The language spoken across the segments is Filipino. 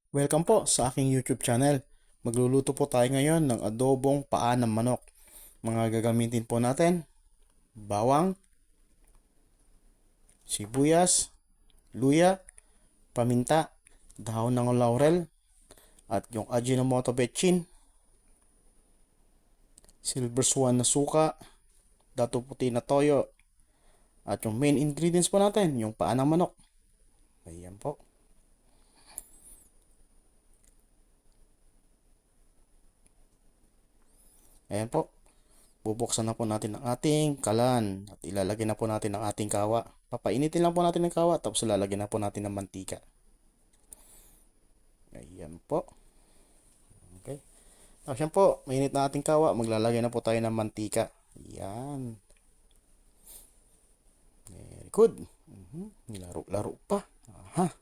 Welcome po sa aking YouTube channel. Magluluto po tayo ngayon ng adobong paa ng manok. Mga gagamitin po natin, bawang, sibuyas, luya, paminta, dahon ng laurel, at yung Ajinomoto betchin, silver swan na suka, dato puti na toyo, at yung main ingredients po natin, yung paa ng manok. Ayan po. Ayan po. Bubuksan na po natin ang ating kalan at ilalagay na po natin ang ating kawa. Papainitin lang po natin ng kawa tapos ilalagay na po natin ng mantika. Ayan po. Okay. Tapos yan po, mainit na ating kawa. Maglalagay na po tayo ng mantika. Ayan. Very good. Laro-laro pa. Aha.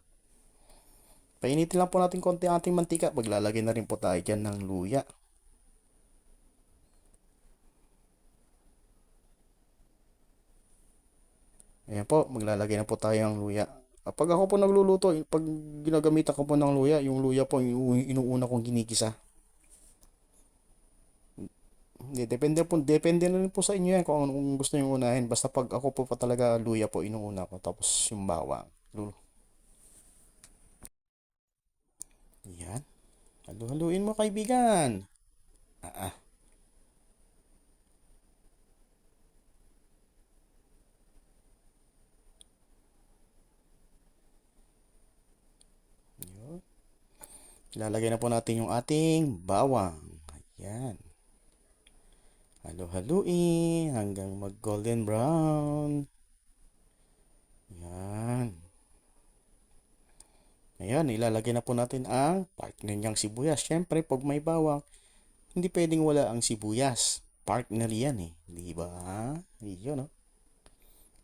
Painitin lang po natin konti ang ating mantika. Maglalagay na rin po tayo dyan ng luya. Ayan po, maglalagay na po tayo ng luya. Pag ako po nagluluto, pag ginagamitan ko po ng luya, yung luya po yung inuuna kong ginikisa. Hindi, depende na rin po sa inyo yan kung anong gusto nyo unahin. Basta pag ako po pa talaga luya po inuuna ko, tapos yung bawang. Yan. Halu-haluin mo kaibigan. Ah, ah. Yun. Ilalagay na po natin yung ating bawang. Ayan. Halu-haluin hanggang mag golden brown. Yan. Ayan, ilalagay na po natin ang partner niyang sibuyas. Siyempre, pag may bawang, hindi pwedeng wala ang sibuyas. Partner yan eh. Di ba? Iyon, no?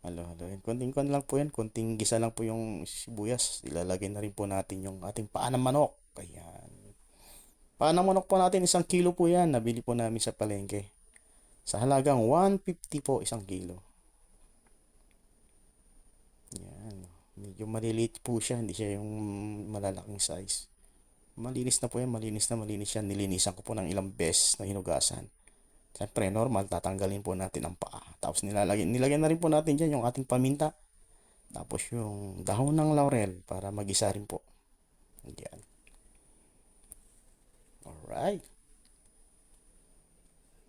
Halo-halo. Konting-kon lang po yan. Konting gisa lang po yung sibuyas. Ilalagay na rin po natin yung ating paa ng manok. Ayan. Paa ng manok po natin, 1 kilo po yan. Nabili po namin sa palengke. Sa halagang 150 po 1 kilo. Yan. Medyo maliliit po siya. Hindi siya yung malalaking size. Malinis na po yan. Malinis yan. Nilinisan ko po ng ilang beses na hinugasan. Siyempre, normal. Tatanggalin po natin ang paa. Tapos nilagyan na rin po natin dyan yung ating paminta. Tapos yung dahon ng laurel para magisa rin po. Yan. Alright.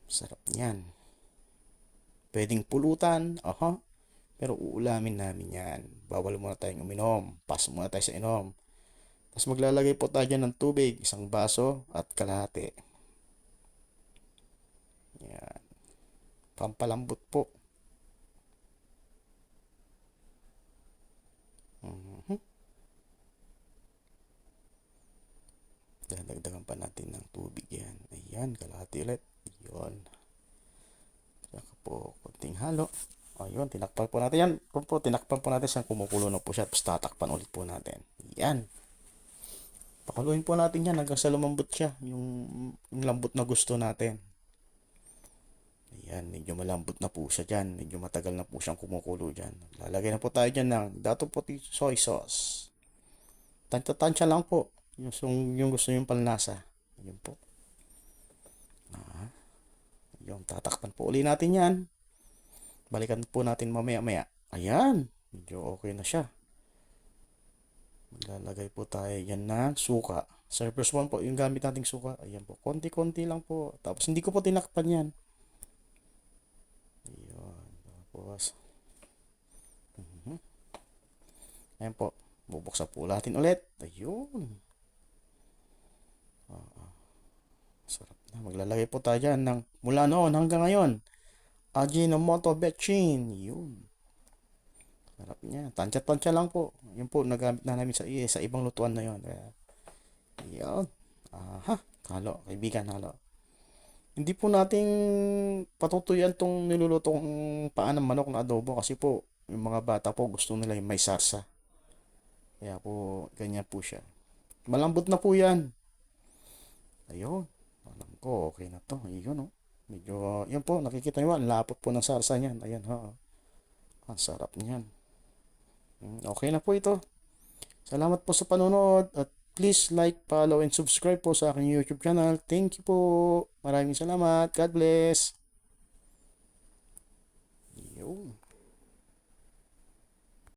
Sarap niyan. Pwedeng pulutan. Aha. Pero uulamin namin yan. Bawal muna tayong uminom. Pass muna tayo sa inom. Tapos maglalagay po tayo dyan ng tubig. 1 baso at kalahati. Yan. Pampalambot po. Mhm. Dadagdagan pa natin ng tubig yan. Ayan. Kalahati ulit. Yun. Saka po konting halo. Ayun, tinakpan po natin yan. Po, tinakpan po natin siyang kumukulo na po siya. Tapos tatakpan ulit po natin. Yan. Pakuluin po natin yan hanggang sa lumambot siya. Yung lambot na gusto natin. Ayan, medyo malambot na po siya dyan. Medyo matagal na po siyang kumukulo dyan. Lalagay na po tayo dyan ng dato puti soy sauce. Tansya-tansya lang po. Yung gusto yung palnasa. Ayun po. Yung tatakpan po uli natin yan. Balikan po natin mamaya-maya. Ayan. Medyo okay na siya. Maglalagay po tayo yan ng suka. Cypress one po yung gamit nating suka. Ayan po. Konti-konti lang po. Tapos hindi ko po tinakpan yan. Ayan. Tapos. Ayan po. Bubuksan po natin ulit. Ayun. Sarap na. Maglalagay po tayo dyan ng mula noon hanggang ngayon. Ajinomoto betchin. Yun. Sarap niya. Tansya-tansya lang po. Yun po, nagamit na namin sa ibang lutuan na yun. Kaya, yun. Aha. Halo, kaibigan, halo. Hindi po nating patutuyan tong nilulutong paan ng manok na adobo kasi po, yung mga bata po gusto nila yung may sarsa. Kaya po, ganyan po siya. Malambot na po yan. Ayun. Alam ko, okay na to. Ayun, oh. Medyo, yan po, nakikita nyo ba? Ang lapot po ng sarsa niyan. Ayan, ha. Ang sarap niyan. Okay na po ito. Salamat po sa panonood at Please like, follow, and subscribe po sa aking YouTube channel. Thank you po. Maraming salamat. God bless.